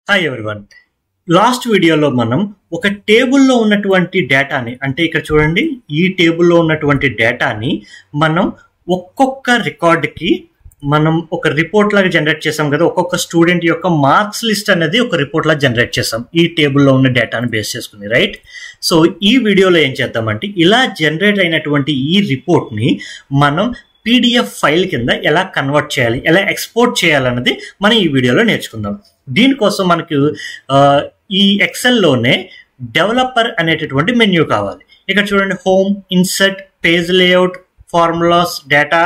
Hi everyone. Last వీడియోలో మనం ఒక టేబుల్లో ఉన్నటువంటి డేటాని, అంటే ఇక్కడ చూడండి, ఈ టేబుల్లో ఉన్నటువంటి డేటాని మనం ఒక్కొక్క రికార్డ్కి మనం ఒక రిపోర్ట్ లాగా జనరేట్ చేసాం కదా. ఒక్కొక్క స్టూడెంట్ యొక్క మార్క్స్ లిస్ట్ అనేది ఒక రిపోర్ట్ లాగా జనరేట్ చేసాం ఈ టేబుల్లో ఉన్న డేటాని బేస్ చేసుకుని, రైట్? సో ఈ వీడియోలో ఏం చేద్దామంటే, ఇలా జనరేట్ అయినటువంటి ఈ రిపోర్ట్ని మనం పీడిఎఫ్ ఫైల్ కింద ఎలా కన్వర్ట్ చేయాలి, ఎలా ఎక్స్పోర్ట్ చేయాలన్నది మనం ఈ వీడియోలో నేర్చుకుందాం. దీనికోసం మనకు ఈ ఎక్సెల్లోనే డెవలపర్ అనేటటువంటి మెన్యూ కావాలి. ఇక్కడ చూడండి, home, insert, page layout, formulas, data,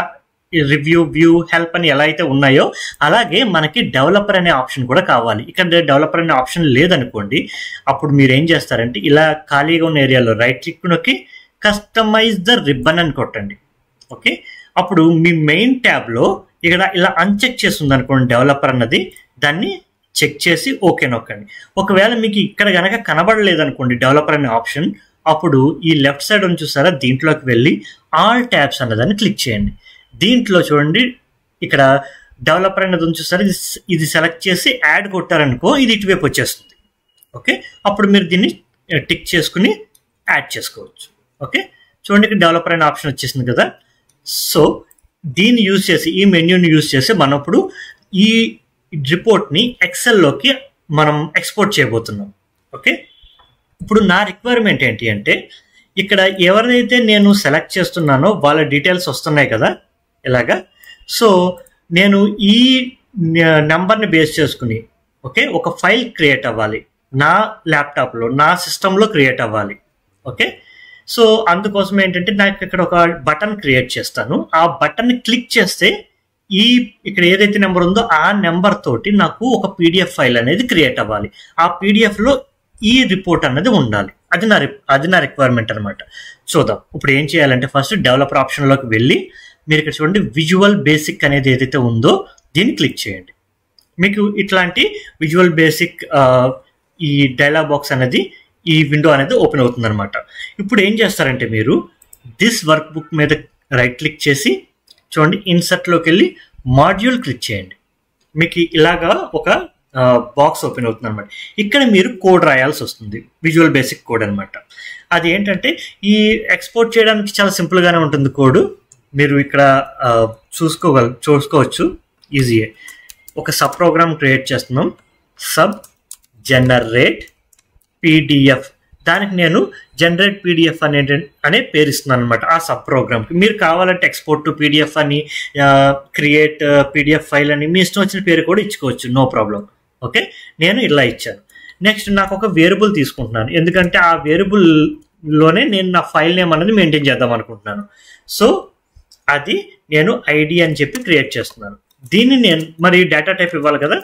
review, view, help అని ఎలా అయితే ఉన్నాయో అలాగే మనకి డెవలపర్ అనే ఆప్షన్ కూడా కావాలి. ఇక్కడ డెవలపర్ అనే ఆప్షన్ లేదనుకోండి, అప్పుడు మీరు ఏం చేస్తారంటే, ఇలా ఖాళీగా ఉన్న ఏరియాలో రైట్ క్లిక్ నొక్కి కస్టమైజ్ ద రిబ్బన్ అని కొట్టండి. ఓకే, అప్పుడు మీ మెయిన్ ట్యాబ్లో ఇక్కడ ఇలా అన్చెక్ చేస్తుంది అనుకోండి డెవలపర్ అన్నది, దాన్ని చెక్ చేసి ఓకే నొక్కండి. ఒకవేళ మీకు ఇక్కడ కనుక కనబడలేదు అనుకోండి డెవలపర్ అనే ఆప్షన్, అప్పుడు ఈ లెఫ్ట్ సైడ్ అని చూసారా, దీంట్లోకి వెళ్ళి ఆల్ ట్యాబ్స్ అన్నదాన్ని క్లిక్ చేయండి. దీంట్లో చూడండి, ఇక్కడ డెవలపర్ అనేది ఉంది చూసారా, ఇది సెలెక్ట్ చేసి యాడ్ కొట్టారనుకో ఇది ఇటువైపు వచ్చేస్తుంది. ఓకే, అప్పుడు మీరు దీన్ని టిక్ చేసుకుని యాడ్ చేసుకోవచ్చు. ఓకే, చూడండి, ఇక్కడ డెవలపర్ అనే ఆప్షన్ వచ్చేసింది కదా. సో దీన్ని యూజ్ చేసి, ఈ మెన్యూని యూజ్ చేసి మనం ఇప్పుడు ఈ రిపోర్ట్ని ఎక్సెల్లోకి మనం ఎక్స్పోర్ట్ చేయబోతున్నాం. ఓకే, ఇప్పుడు నా రిక్వైర్మెంట్ ఏంటి అంటే, ఇక్కడ ఎవరినైతే నేను సెలెక్ట్ చేస్తున్నానో వాళ్ళ డీటెయిల్స్ వస్తున్నాయి కదా ఇలాగా. సో నేను ఈ నెంబర్ని బేస్ చేసుకుని ఓకే ఒక ఫైల్ క్రియేట్ అవ్వాలి, నా ల్యాప్టాప్లో, నా సిస్టంలో క్రియేట్ అవ్వాలి. ఓకే, సో అందుకోసం ఏంటంటే, నాకు ఇక్కడ ఒక బటన్ క్రియేట్ చేస్తాను. ఆ బటన్ని క్లిక్ చేస్తే ఇక్కడ ఏదైతే నెంబర్ ఉందో ఆ నెంబర్ తోటి నాకు ఒక పీడిఎఫ్ ఫైల్ అనేది క్రియేట్ అవ్వాలి. ఆ పీడిఎఫ్లో ఈ రిపోర్ట్ అనేది ఉండాలి. అది నా రిక్వైర్మెంట్ అనమాట. చూద్దాం ఇప్పుడు ఏం చేయాలంటే, ఫస్ట్ డెవలపర్ ఆప్షన్లోకి వెళ్ళి మీరు ఇక్కడ చూడండి, విజువల్ బేసిక్ అనేది ఏదైతే ఉందో దీన్ని క్లిక్ చేయండి. మీకు ఇట్లాంటి విజువల్ బేసిక్ ఈ డైలాగ్ బాక్స్ అనేది, ఈ విండో అనేది ఓపెన్ అవుతుంది అనమాట. ఇప్పుడు ఏం చేస్తారంటే, మీరు దిస్ వర్క్ బుక్ మీద రైట్ క్లిక్ చేసి చూడండి, ఇన్సర్ట్లోకి వెళ్ళి మాడ్యూల్ క్లిక్ చేయండి. మీకు ఇలాగా ఒక బాక్స్ ఓపెన్ అవుతుంది అనమాట. ఇక్కడ మీరు కోడ్ రాయాల్సి వస్తుంది, విజువల్ బేసిక్ కోడ్ అనమాట. అది ఏంటంటే, ఈ ఎక్స్పోర్ట్ చేయడానికి చాలా సింపుల్గానే ఉంటుంది కోడ్. మీరు ఇక్కడ చూసుకోవచ్చు, ఈజీయే. ఒక సబ్ ప్రోగ్రామ్ క్రియేట్ చేస్తున్నాం, సబ్ జనరేట్ పీడిఎఫ్. దానికి నేను జనరేట్ పీడిఎఫ్ అనే పేరు ఇస్తున్నాను అనమాట ఆ సబ్ ప్రోగ్రామ్కి. మీరు కావాలంటే ఎక్స్పోర్ట్ టు పీడిఎఫ్ అని, క్రియేట్ పీడిఎఫ్ ఫైల్ అని, మీ ఇష్టం వచ్చిన పేరు కూడా ఇచ్చుకోవచ్చు, నో ప్రాబ్లం. ఓకే, నేను ఇలా ఇచ్చాను. నెక్స్ట్ నాకు ఒక వేరియబుల్ తీసుకుంటున్నాను, ఎందుకంటే ఆ వేరియబుల్లోనే నేను నా ఫైల్ నేమ్ అనేది మెయింటైన్ చేద్దాం అనుకుంటున్నాను. సో అది నేను ఐడి అని చెప్పి క్రియేట్ చేస్తున్నాను. దీన్ని నేను మరి డేటా టైప్ ఇవ్వాలి కదా,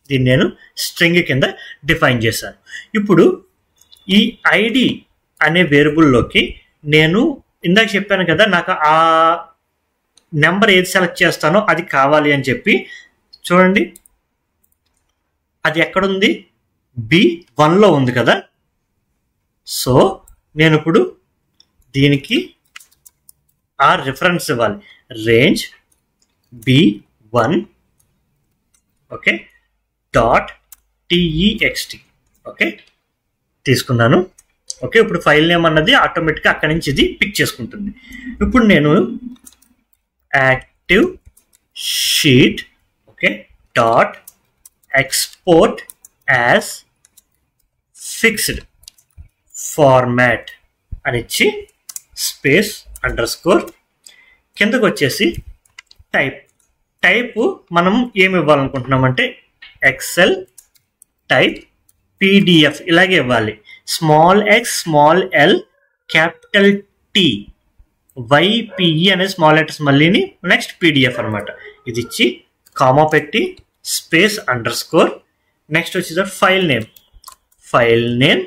దీన్ని నేను స్ట్రింగ్ కింద డిఫైన్ చేశాను. ఇప్పుడు ఈ ఐడి అనే వేరియబుల్లోకి నేను ఇందాక చెప్పాను కదా, నాకు ఆ నెంబర్ ఏది సెలెక్ట్ చేస్తానో అది కావాలి అని చెప్పి. చూడండి, అది ఎక్కడుంది, B1లో ఉంది కదా. సో నేను ఇప్పుడు దీనికి ఆ రిఫరెన్స్ ఇవ్వాలి, range B1 okay dot TEXT. Okay, తీసుకున్నాను. ఓకే, ఇప్పుడు ఫైల్ నేమ్ అన్నది ఆటోమేటిక్గా అక్కడి నుంచి ఇది పిక్ చేసుకుంటుంది. ఇప్పుడు నేను active sheet okay dot export as fixed format అని ఇచ్చి స్పేస్ అండర్స్కోర్ కిందకు వచ్చేసి టైప్ మనం ఏమి ఇవ్వాలనుకుంటున్నామంటే, ఎక్సెల్ టైప్ పీడిఎఫ్ ఇలాగే ఇవ్వాలి. Small X, small L, capital T, YPE అనే స్మాల్ లెటర్స్ మళ్ళీని, నెక్స్ట్ పీడిఎఫ్ అనమాట. ఇది ఇచ్చి కామా పెట్టి స్పేస్ అండర్స్కోర్, నెక్స్ట్ వచ్చేసి file name.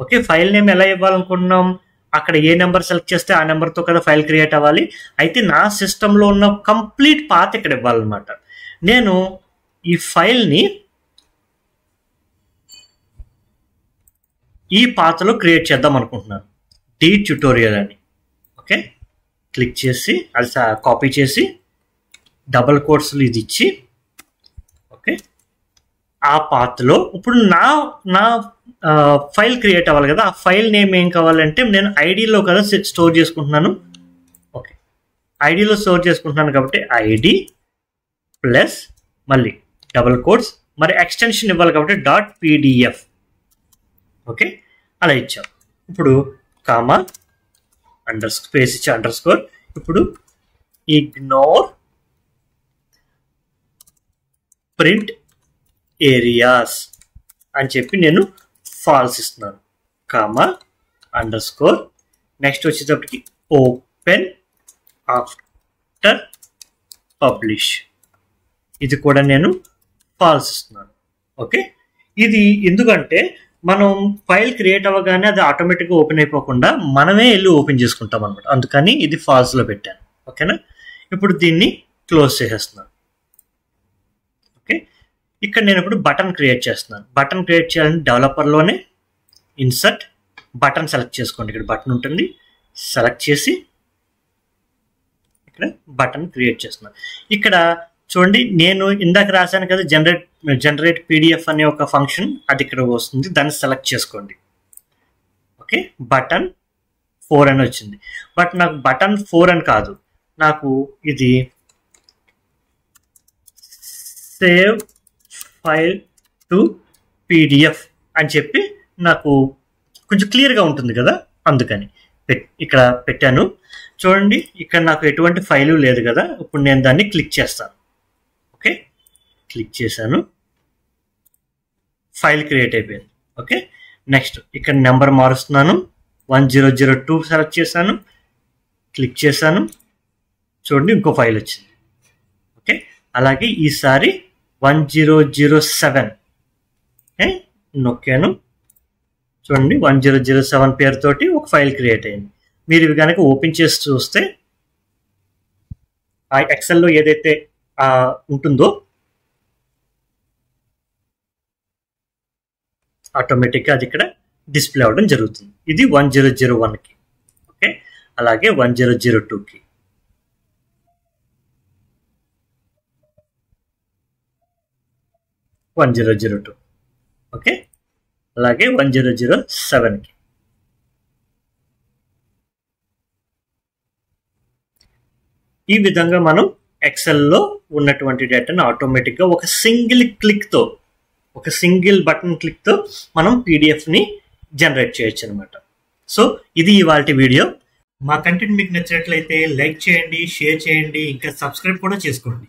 Okay, file name ఎలా ఇవ్వాలనుకుంటున్నాం, అక్కడ ఏ నెంబర్ సెలెక్ట్ చేస్తే ఆ నెంబర్తో కదా ఫైల్ క్రియేట్ అవ్వాలి. అయితే నా సిస్టంలో ఉన్న కంప్లీట్ పాత్ ఇక్కడ ఇవ్వాలన్నమాట. నేను ఈ ఫైల్ని ఈ పాత్రలో క్రియేట్ చేద్దాం అనుకుంటున్నాను, డి ట్యుటోరియల్ అని. ఓకే, క్లిక్ చేసి అది కాపీ చేసి డబల్ కోట్స్లో ఇది ఇచ్చి ఓకే ఆ పాత్లో ఇప్పుడు నా నా ఫైల్ క్రియేట్ అవ్వాలి కదా, ఆ ఫైల్ నేమ్ ఏం కావాలంటే నేను ఐడిలో కదా స్టోర్ చేసుకుంటున్నాను. ఓకే, ఐడిలో స్టోర్ చేసుకుంటున్నాను కాబట్టి ఐడి ప్లస్ మళ్ళీ డబుల్ కోట్స్, మరి ఎక్స్టెన్షన్ ఇవ్వాలి కాబట్టి .pdf. ఓకే, అలా ఇచ్చాం. ఇప్పుడు కామా స్పేస్ ఇచ్చా అండర్స్కోర్. ఇప్పుడు ఇగ్నోర్ ప్రింట్ ఏరియాస్ అని చెప్పి నేను ఫాల్స్ ఇస్తున్నాను. కామా అండర్స్కోర్ నెక్స్ట్ వచ్చేటప్పటికి ఓపెన్ ఆఫ్టర్ పబ్లిష్, ఇది కూడా నేను ఫాల్స్ ఇస్తున్నాను. ఓకే, ఇది ఎందుకంటే మనం ఫైల్ క్రియేట్ అవ్వగానే అది ఆటోమేటిక్గా ఓపెన్ అయిపోకుండా మనమే వెళ్ళి ఓపెన్ చేసుకుంటాం అనమాట, అందుకని ఇది ఫాల్స్లో పెట్టాను. ఓకేనా, ఇప్పుడు దీన్ని క్లోజ్ చేసేస్తున్నాను. ఓకే, ఇక్కడ నేను ఇప్పుడు బటన్ క్రియేట్ చేస్తున్నాను. బటన్ క్రియేట్ చేయాలంటే డెవలపర్లోనే ఇన్సర్ట్ బటన్ సెలెక్ట్ చేసుకోండి. ఇక్కడ బటన్ ఉంటుంది, సెలెక్ట్ చేసి ఇక్కడ బటన్ క్రియేట్ చేస్తున్నాను. ఇక్కడ చూడండి, నేను ఇందాక రాశాను కదా జనరేట్ పీడిఎఫ్ అనే ఒక ఫంక్షన్, అది ఇక్కడ వస్తుంది, దాన్ని సెలెక్ట్ చేసుకోండి. ఓకే, బటన్ 4 అని వచ్చింది. బట్ నాకు బటన్ 4 అని కాదు, నాకు ఇది సేవ్ ఫైల్ టు పీడిఎఫ్ అని చెప్పి నాకు కొంచెం క్లియర్గా ఉంటుంది కదా, అందుకని ఇక్కడ పెట్టాను. చూడండి, ఇక్కడ నాకు ఎటువంటి ఫైలు లేదు కదా. ఇప్పుడు నేను దాన్ని క్లిక్ చేస్తాను. ఓకే, క్లిక్ చేశాను, ఫైల్ క్రియేట్ అయిపోయింది. ఓకే, నెక్స్ట్ ఇక్కడ నెంబర్ మారుస్తున్నాను, 1002 సెలెక్ట్ చేశాను, క్లిక్ చేశాను. చూడండి, ఇంకో ఫైల్ వచ్చింది. ఓకే, అలాగే ఈసారి 1007 నొక్కాను. చూడండి, 1007 పేరుతోటి ఒక ఫైల్ క్రియేట్ అయింది. మీరు ఇవి కనుక ఓపెన్ చేసి చూస్తే ఆ ఎక్సెల్లో ఏదైతే ఉంటుందో ఆటోమేటిక్గా అది ఇక్కడ డిస్ప్లే అవ్వడం జరుగుతుంది. ఇది 1001కి. ఓకే, అలాగే 1002కి. ఓకే, అలాగే 1007కి. ఈ విధంగా మనం ఎక్సెల్లో ఉన్నటువంటి డేటాను ఆటోమేటిక్గా ఒక సింగిల్ బటన్ క్లిక్తో మనం పీడిఎఫ్ని జనరేట్ చేయొచ్చు అనమాట. సో ఇది ఇవాల్టి వీడియో. మా కంటెంట్ మీకు నచ్చినట్లయితే లైక్ చేయండి, షేర్ చేయండి, ఇంకా సబ్స్క్రైబ్ కూడా చేసుకోండి.